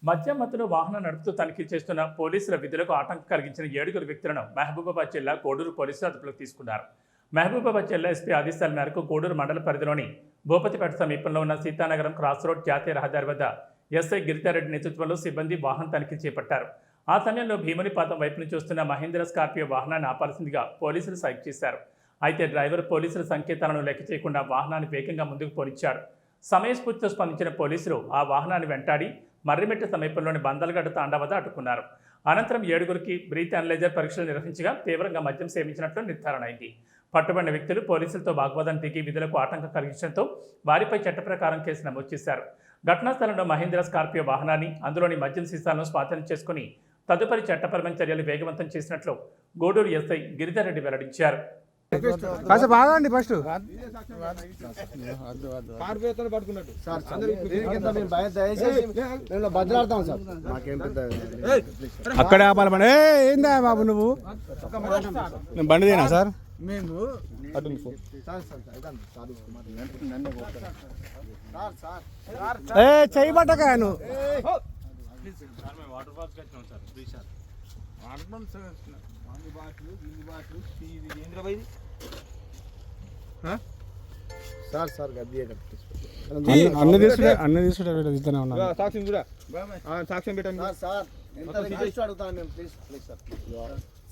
మద్యం మత్తులో వాహనం నడుపుతూ తనిఖీ చేస్తున్న పోలీసుల విధులకు ఆటంకం కలిగించిన 7 వ్యక్తులను మహబూబాబాద్ జిల్లా కోడూరు పోలీసులు అదుపులోకి తీసుకున్నారు. మహబూబాబాద్ జిల్లా ఎస్పీ ఆదేశాల మేరకు కోడూరు మండల పరిధిలోని భూపతిపేట సమీపంలో ఉన్న సీతానగరం క్రాస్ రోడ్ జాతీయ రహదారి వద్ద ఎస్ఐ గిరితారెడ్డి నేతృత్వంలో సిబ్బంది వాహనం తనిఖీ చేపట్టారు. ఆ సమయంలో భీమునిపాతం వైపు నుంచి వస్తున్న మహేంద్ర స్కార్పియో వాహనాన్ని ఆపాల్సిందిగా పోలీసులు సైక్ చేశారు. అయితే డ్రైవర్ పోలీసుల సంకేతాలను లెక్క చేయకుండా వాహనాన్ని వేగంగా ముందుకు పోనిచ్చాడు. సమయస్ఫూర్తితో స్పందించిన పోలీసులు ఆ వాహనాన్ని వెంటాడి మర్రిమెట్ట సమీపంలోని బందల్గడ్డ తాండా వద్ద అడ్డుకున్నారు. అనంతరం 7 బ్రీత్ అనలైజర్ పరీక్షలు నిర్వహించగా తీవ్రంగా మద్యం సేవించినట్లు నిర్ధారణ అయింది. పట్టుబడిన వ్యక్తులు పోలీసులతో వాగ్వాదం దిగి విధులకు ఆటంకం కలిగించడంతో వారిపై చట్ట ప్రకారం కేసు నమోదు చేశారు. ఘటనా స్థలంలో మహేంద్ర స్కార్పియో వాహనాన్ని అందులోని మద్యం సీసాలను స్వాధీనం చేసుకుని తదుపరి చట్టపరమైన చర్యలు వేగవంతం చేసినట్లు గూడూరు ఎస్ఐ గిరిధర్రెడ్డి వెల్లడించారు. బాగండి ఫస్ట్ భద్రాడతాం సార్ మాకేం పెద్ద అక్కడే ఆపాలి బండి. ఏందా బాబు నువ్వు బండిదేనా సార్? మేము చెయ్యి పట్టక నువ్వు సార్ సార్ అన్ని తీసుకుంటే ఉన్నా సాక్ష్యం పెట్టండి సార్ అడుగుతాను మేము ప్లీజ్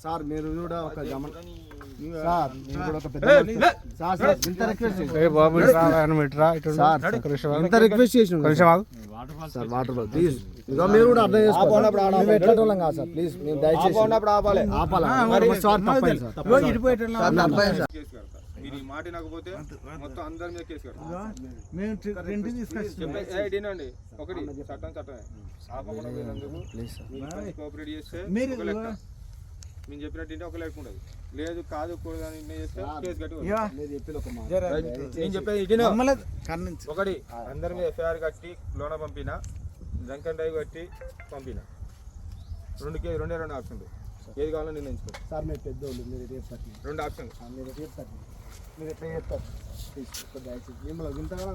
సార్ మీరు కూడా ఒక సార్ మీరు కూడా ఒక పెద్ద సార్ ఇంత రిక్వెస్ట్ ఇంత రిక్వెస్ట్ చేసినాం సార్ వాటర్ బాల్ ప్లీజ్ ఇక మీరు కూడా అర్థం చేసుకోండి. ఎట్లా వాళ్ళం కాదు సార్ ప్లీజ్ మేము దయచేసి మీరు మాట వినకపోతే మొత్తం అందరి మీద కేసు కడతాం. ఒకటి చట్టమే ఆపకుండా పోయినందుకు కోఆపరేట్ చేస్తే ఒక లెక్క, మేము చెప్పినట్టు ఒక లెక్క ఉండదు. లేదు కాదు కూడదని చేస్తే కేసు కట్టి నేను చెప్పేది ఒకటి అందరి మీద ఎఫ్ఐఆర్ కట్టి లోన పంపిన, డ్రంక్ డ్రైవ్ కట్టి పంపిన, రెండు ఆప్షన్లు ఏది కావాలో నిర్ణయించుకోండి సార్. మీరు పెద్దోళ్ళు, మీరు చెప్తారు 2 ఆప్షన్లు మీరు చెప్తారు, మీరు ఎట్లా చెప్తారు దయచేసి మిమ్మల్ని ఇంతగా